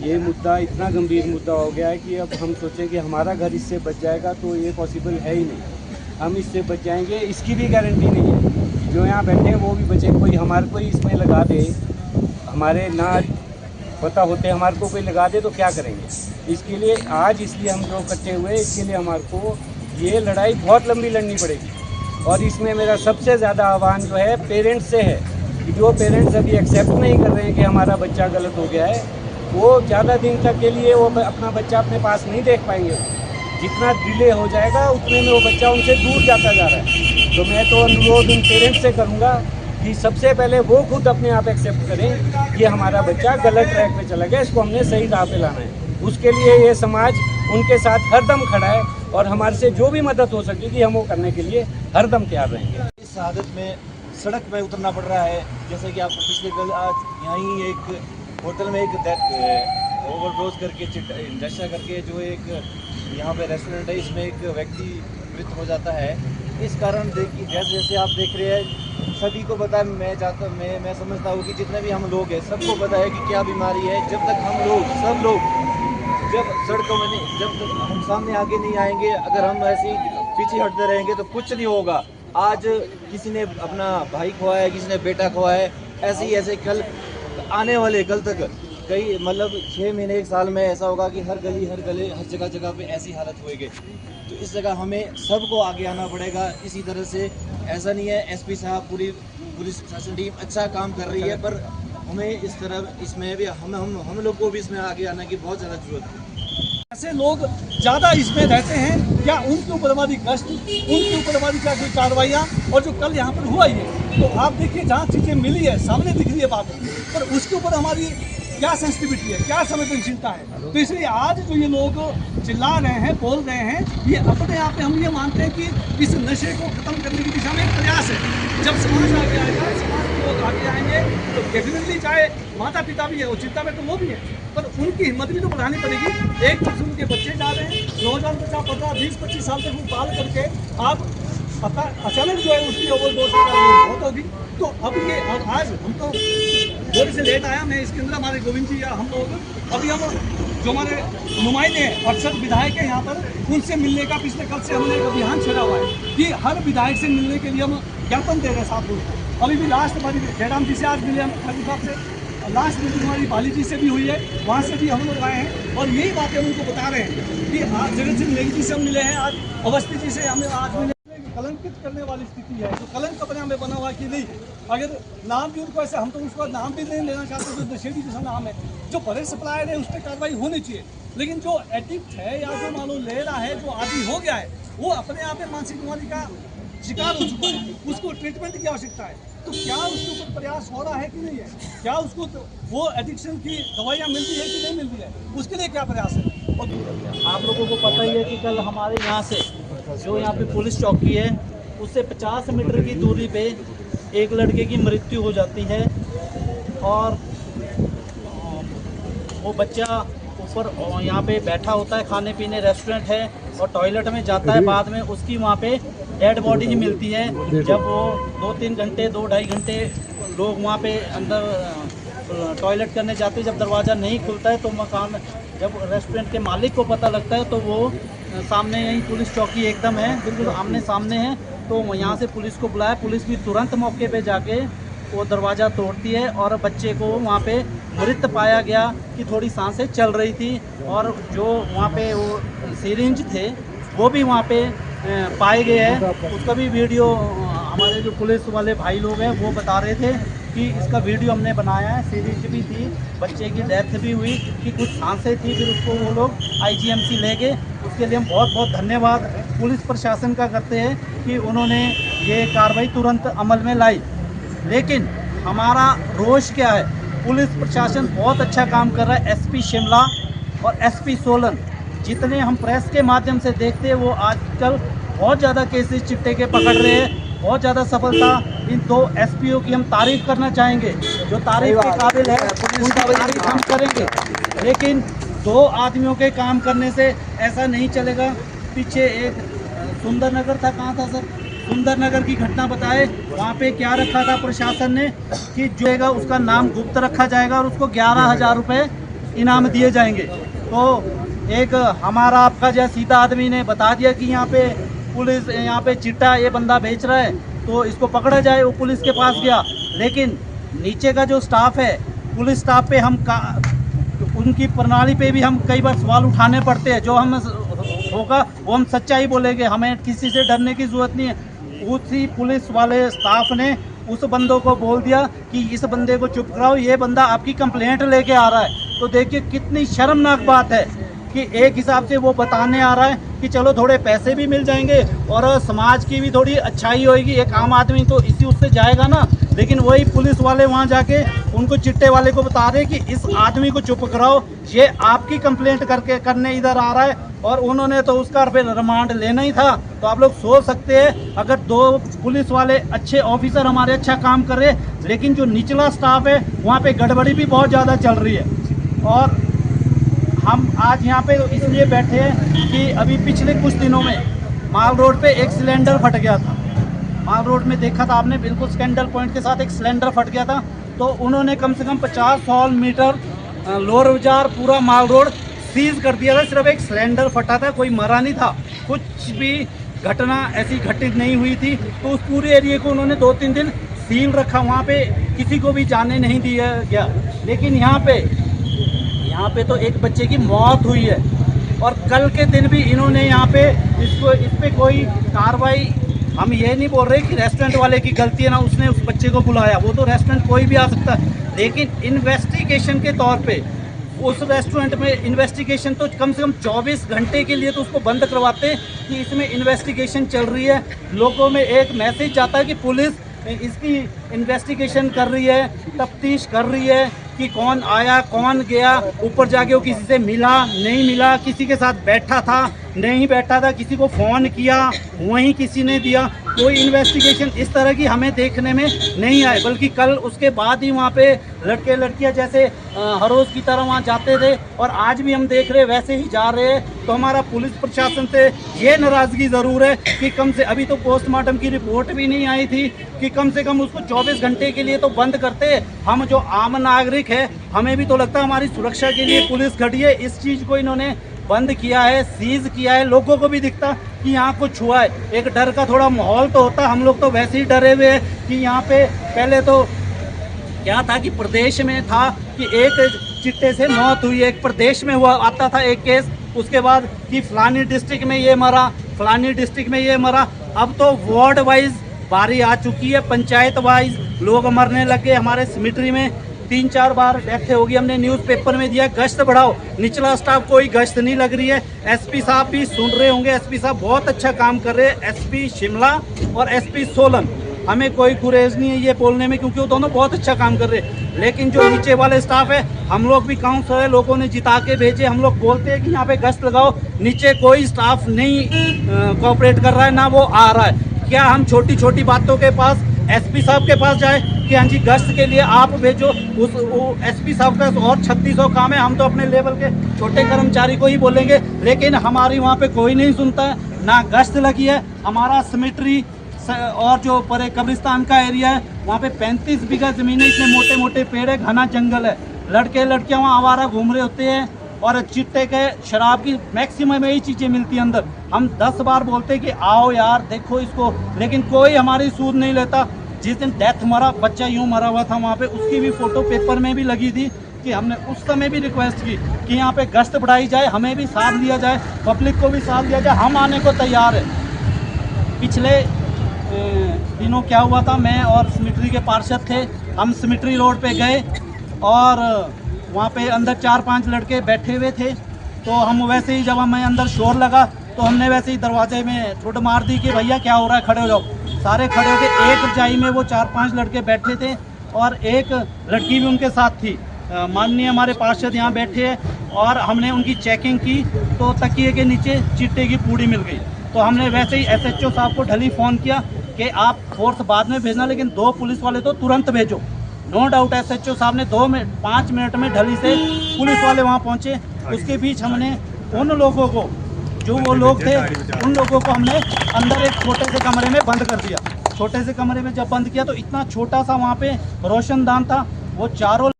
ये मुद्दा इतना गंभीर मुद्दा हो गया है कि अब हम सोचें कि हमारा घर इससे बच जाएगा तो ये पॉसिबल है ही नहीं। हम इससे बच जाएंगे इसकी भी गारंटी नहीं है। जो यहाँ बैठे हैं वो भी बचे, कोई हमारे को ही इसमें लगा दे, हमारे ना पता होते हमारे को कोई लगा दे तो क्या करेंगे। इसके लिए आज इसलिए हम लोग इकट्ठे हुए, इसके लिए हमारे को ये लड़ाई बहुत लंबी लड़नी पड़ेगी। और इसमें मेरा सबसे ज़्यादा आह्वान जो है पेरेंट्स से है कि जो पेरेंट्स अभी एक्सेप्ट नहीं कर रहे हैं कि हमारा बच्चा गलत हो गया है, वो ज़्यादा दिन तक के लिए वो अपना बच्चा अपने पास नहीं देख पाएंगे। जितना डिले हो जाएगा उतने में वो बच्चा उनसे दूर जाता जा रहा है। तो मैं तो अनुरोध उन पेरेंट्स से करूँगा कि सबसे पहले वो खुद अपने आप एक्सेप्ट करें कि हमारा बच्चा गलत ट्रैक पे चला गया, इसको हमने सही राह पे लाना है। उसके लिए ये समाज उनके साथ हरदम खड़ा है और हमारे से जो भी मदद हो सकेगी हम वो करने के लिए हरदम तैयार रहेंगे। इस हालत में सड़क में उतरना पड़ रहा है। जैसे कि आपको पिछले कल आज यहीं एक होटल में एक ओवरडोज करके नशा करके जो एक यहाँ पे रेस्टोरेंट है, इसमें एक व्यक्ति मृत हो जाता है। इस कारण देखिए जैसे जैसे आप देख रहे हैं सभी को पता है, मैं समझता हूँ कि जितने भी हम लोग हैं सबको पता है कि क्या बीमारी है। जब तक हम लोग सब लोग जब सड़कों में नहीं, जब तक हम सामने आगे नहीं आएंगे, अगर हम ऐसे ही पीछे हटते रहेंगे तो कुछ नहीं होगा। आज किसी ने अपना भाई खोया है, किसी ने बेटा खोया है, ऐसे ही ऐसे कल आने वाले कल तक कई मतलब 6 महीने 1 साल में ऐसा होगा कि हर गली हर जगह पे ऐसी हालत होएगी। तो इस जगह हमें सबको आगे आना पड़ेगा। इसी तरह से ऐसा नहीं है, एसपी साहब पूरी पुलिस प्रशासन टीम अच्छा काम कर रही है, पर हमें इस तरह इसमें भी हम लोग को भी इसमें आगे आने की बहुत ज़्यादा जरूरत है। ऐसे लोग ज़्यादा इसमें रहते हैं या उनके ऊपर हमारी गश्त, उनके ऊपर हमारी क्या कोई कार्रवाइयाँ, और जो कल यहाँ पर हुआ ही है तो आप देखिए जहाँ चीज़ें मिली है सामने दिख रही है बात, पर उसके ऊपर हमारी क्या सेंसिटिविटी है, क्या संवेदनशीलता है। तो इसलिए आज जो ये लोग चिल्ला रहे हैं, बोल रहे हैं, ये अपने आप में हम ये मानते हैं कि इस नशे को खत्म करने की दिशा में एक प्रयास है। जब समाज आगे आएगा, समाज के लोग आगे आएंगे तो डेफिनेटली, चाहे माता पिता भी है और चिंता में तो वो भी है, पर उनकी हिम्मत भी तो बढ़ानी पड़ेगी। एक तरफ से उनके बच्चे जा रहे हैं, नौजवान बच्चा 15, 20, 25 साल तक वो पाल करके आप अचानक जो है उसकी ओवरडोज बहुत होगी। तो अब ये आज हम तो थोड़ी से लेट आया, मैं इसके अंदर हमारे गोविंद जी या हम लोग अभी हम जो हमारे नुमाइंदे हैं, अक्सर विधायक हैं यहाँ पर, उनसे मिलने का पिछले कल से हमने एक अभियान छेड़ा हुआ है कि हर विधायक से मिलने के लिए हम ज्ञापन दे रहे हैं 7 लोग। अभी भी लास्ट हमारी जयराम जी से आज मिले हम, खली साहब से, लास्ट मीटिंग हमारी बाली जी से भी हुई है, वहाँ से भी हम लोग आए हैं और यही बातें हम उनको बता रहे हैं कि आज जगत सिंह नेगी जी से हम मिले हैं, आज अवस्थी जी से हमने आज मिले। कलंकित करने वाली स्थिति है, तो कलंक अपने हमें बना हुआ कि नहीं, अगर नाम भी उनको ऐसे, हम तो उसका नाम भी नहीं लेना चाहते, जो नशेड़ी जैसा नाम है, जो बड़े सप्लायर है उस पर कार्रवाई होनी चाहिए। लेकिन जो एडिक्ट है या जो मानो ले रहा है, जो आदि हो गया है, वो अपने आप में मानसिक बीमारी का शिकार हो चुका है, उसको ट्रीटमेंट की आवश्यकता है। तो क्या उसके ऊपर प्रयास हो रहा है कि नहीं है, क्या उसको वो एडिक्शन की दवाइयाँ मिलती है कि नहीं मिलती है, उसके लिए क्या प्रयास है। आप लोगों को पता ही है कि कल हमारे यहाँ से जो यहाँ पे पुलिस चौकी है उससे 50 मीटर की दूरी पे एक लड़के की मृत्यु हो जाती है और वो बच्चा ऊपर यहाँ पे बैठा होता है, खाने पीने रेस्टोरेंट है और टॉयलेट में जाता है, बाद में उसकी वहाँ पे डेड बॉडी ही मिलती है। जब वो 2-3 घंटे 2-2.5 घंटे लोग वहाँ पे अंदर टॉयलेट करने जाते हैं, जब दरवाज़ा नहीं खुलता है तो मकान, जब रेस्टोरेंट के मालिक को पता लगता है तो वो सामने यही पुलिस चौकी एकदम है, बिल्कुल आमने सामने है, तो यहाँ से पुलिस को बुलाया। पुलिस भी तुरंत मौके पे जाके वो दरवाज़ा तोड़ती है और बच्चे को वहाँ पे मृत पाया गया कि थोड़ी सांसें चल रही थी, और जो वहाँ पे वो सिरिंज थे वो भी वहाँ पे पाए गए हैं। उसका भी वीडियो हमारे जो पुलिस वाले भाई लोग हैं वो बता रहे थे कि इसका वीडियो हमने बनाया है। सीरीज भी थी, बच्चे की डेथ भी हुई कि कुछ सांसें थी, फिर उसको वो लोग IGMC ले गए। उसके लिए हम बहुत बहुत धन्यवाद पुलिस प्रशासन का करते हैं कि उन्होंने ये कार्रवाई तुरंत अमल में लाई। लेकिन हमारा रोष क्या है, पुलिस प्रशासन बहुत अच्छा काम कर रहा है। SP शिमला और SP सोलन, जितने हम प्रेस के माध्यम से देखते हैं, वो आजकल बहुत ज़्यादा केसेस चिट्टे के पकड़ रहे हैं, बहुत ज़्यादा सफलता। इन 2 SPO की हम तारीफ़ करना चाहेंगे, जो तारीफ़ के काबिल है उनकी तारीफ़ हम करेंगे। लेकिन 2 आदमियों के काम करने से ऐसा नहीं चलेगा। पीछे एक सुंदरनगर था, कहाँ था सर, सुंदरनगर की घटना बताए, वहाँ पे क्या रखा था प्रशासन ने कि जो है उसका नाम गुप्त रखा जाएगा और उसको 11,000 रुपये इनाम दिए जाएंगे। तो एक हमारा आपका जो सीधा आदमी ने बता दिया कि यहाँ पे पुलिस, यहाँ पे चिट्टा ये बंदा बेच रहा है तो इसको पकड़ा जाए, वो पुलिस के पास गया। लेकिन नीचे का जो स्टाफ है, पुलिस स्टाफ पे उनकी प्रणाली पे भी हम कई बार सवाल उठाने पड़ते हैं। जो हम होगा वो हम सच्चाई बोलेंगे, हमें किसी से डरने की ज़रूरत नहीं है। उसी पुलिस वाले स्टाफ ने उस बंदों को बोल दिया कि इस बंदे को चुप कराओ, ये बंदा आपकी कंप्लेंट लेके आ रहा है। तो देखिए कितनी शर्मनाक बात है कि एक हिसाब से वो बताने आ रहा है कि चलो थोड़े पैसे भी मिल जाएंगे और समाज की भी थोड़ी अच्छाई होगी, एक आम आदमी तो इसी उससे जाएगा ना। लेकिन वही पुलिस वाले वहाँ जाके उनको चिट्टे वाले को बता रहे कि इस आदमी को चुप कराओ, ये आपकी कंप्लेंट करने इधर आ रहा है। और उन्होंने तो उसका फिर रिमांड लेना ही था। तो आप लोग सोच सकते हैं, अगर 2 पुलिस वाले अच्छे ऑफिसर हमारे अच्छा काम कर रहे, लेकिन जो निचला स्टाफ है वहाँ पे गड़बड़ी भी बहुत ज़्यादा चल रही है। और हम आज यहाँ पे इसलिए बैठे हैं कि अभी पिछले कुछ दिनों में माल रोड पे एक सिलेंडर फट गया था। माल रोड में देखा था आपने, बिल्कुल स्कैंडल पॉइंट के साथ एक सिलेंडर फट गया था। तो उन्होंने कम से कम 50-100 मीटर लोअर बाजार पूरा माल रोड सीज कर दिया था। सिर्फ एक सिलेंडर फटा था, कोई मरा नहीं था, कुछ भी घटना ऐसी घटित नहीं हुई थी। तो उस पूरे एरिया को उन्होंने 2-3 दिन सील रखा, वहाँ पे किसी को भी जाने नहीं दिया गया। लेकिन यहाँ पे तो एक बच्चे की मौत हुई है और कल के दिन भी इन्होंने यहाँ पे इस पे कोई कार्रवाई, हम ये नहीं बोल रहे कि रेस्टोरेंट वाले की गलती है ना, उसने उस बच्चे को बुलाया, वो तो रेस्टोरेंट कोई भी आ सकता है। लेकिन इन्वेस्टिगेशन के तौर पे उस रेस्टोरेंट में इन्वेस्टिगेशन तो कम से कम 24 घंटे के लिए तो उसको बंद करवाते कि इसमें इन्वेस्टिगेशन चल रही है। लोगों में एक मैसेज जाता है कि पुलिस इसकी इन्वेस्टिगेशन कर रही है, तफ्तीश कर रही है कि कौन आया कौन गया, ऊपर जाके वो किसी से मिला नहीं मिला, किसी के साथ बैठा था नहीं बैठा था, किसी को फ़ोन किया वहीं किसी ने दिया। कोई इन्वेस्टिगेशन इस तरह की हमें देखने में नहीं आए, बल्कि कल उसके बाद ही वहाँ पे लड़के लड़कियाँ जैसे हर रोज़ की तरह वहाँ जाते थे और आज भी हम देख रहे वैसे ही जा रहे हैं। तो हमारा पुलिस प्रशासन से ये नाराज़गी ज़रूर है कि कम से अभी तो पोस्टमार्टम की रिपोर्ट भी नहीं आई थी कि कम से कम उसको 24 घंटे के लिए तो बंद करते। हम जो आम नागरिक है, हमें भी तो लगता है हमारी सुरक्षा के लिए पुलिस खड़ी है। इस चीज़ को इन्होंने बंद किया है, सीज किया है। लोगों को भी दिखता कि यहाँ कुछ हुआ है, एक डर का थोड़ा माहौल तो होता। हम लोग तो वैसे ही डरे हुए हैं कि यहाँ पे पहले तो क्या था कि प्रदेश में था कि एक चिट्टे से मौत हुई, एक प्रदेश में हुआ आता था एक केस, उसके बाद कि फलानी डिस्ट्रिक्ट में ये मरा, फलानी डिस्ट्रिक्ट में ये मरा। अब तो वार्ड वाइज बारी आ चुकी है, पंचायत वाइज लोग मरने लगे। हमारे सिमिट्री में 3-4 बार डेथ होगी, हमने न्यूज़पेपर में दिया गश्त बढ़ाओ। निचला स्टाफ कोई गश्त नहीं लग रही है। एसपी साहब भी सुन रहे होंगे, एसपी साहब बहुत अच्छा काम कर रहे हैं, एसपी शिमला और एसपी सोलन। हमें कोई गुरेज नहीं है ये बोलने में, क्योंकि वो दोनों बहुत अच्छा काम कर रहे हैं। लेकिन जो नीचे वाले स्टाफ है, हम लोग भी काउंसलर है, लोगों ने जिता के भेजे, हम लोग बोलते हैं कि यहाँ पे गश्त लगाओ, नीचे कोई स्टाफ नहीं कोऑपरेट कर रहा है, ना वो आ रहा है। क्या हम छोटी छोटी बातों के पास एसपी साहब के पास जाए कि हाँ जी गश्त के लिए आप भेजो? एसपी साहब का और 3600 काम है, हम तो अपने लेवल के छोटे कर्मचारी को ही बोलेंगे। लेकिन हमारी वहाँ पे कोई नहीं सुनता है, ना गश्त लगी है। हमारा सिमिट्री और जो परे कब्रिस्तान का एरिया है, वहाँ पे 35 बीघा ज़मीन है, इतने मोटे मोटे पेड़ है, घना जंगल है। लड़के लड़कियाँ वहाँ आवारा घूम रहे होते हैं और चिट्टे के शराब की मैक्सिमम यही चीज़ें मिलती हैं अंदर। हम 10 बार बोलते कि आओ यार देखो इसको, लेकिन कोई हमारी सूद नहीं लेता। जिस दिन डेथ मरा, बच्चा यूँ मरा हुआ था वहाँ पे, उसकी भी फ़ोटो पेपर में भी लगी थी कि हमने उस समय भी रिक्वेस्ट की कि यहाँ पे गश्त बढ़ाई जाए, हमें भी साथ लिया जाए, पब्लिक को भी साथ लिया जाए। हम आने को तैयार है। पिछले दिनों क्या हुआ था, मैं और सिमिट्री के पार्षद थे, हम सिमिट्री रोड पे गए और वहाँ पे अंदर 4-5 लड़के बैठे हुए थे। तो हम वैसे ही जब हमें अंदर शोर लगा तो हमने वैसे ही दरवाजे में ठुड मार दी कि भैया क्या हो रहा है, खड़े हो जाओ। सारे खड़े हो गए। एक रजाई में वो 4-5 लड़के बैठे थे और एक लड़की भी उनके साथ थी। माननीय हमारे पार्षद यहाँ बैठे हैं और हमने उनकी चेकिंग की तो तकिए के नीचे चिट्टे की पूड़ी मिल गई। तो हमने वैसे ही एसएचओ साहब को ढली फ़ोन किया कि आप फोर्स बाद में भेजना, लेकिन 2 पुलिस वाले तो तुरंत भेजो। नो डाउट एसएचओ साहब ने 5 मिनट में ढली से पुलिस वाले वहाँ पहुँचे। उसके बीच हमने उन लोगों को, जो वो लोग थे, उन लोगों को हमने अंदर एक छोटे से कमरे में बंद कर दिया। छोटे से कमरे में जब बंद किया तो इतना छोटा सा वहाँ पे रोशनदान था, वो चारों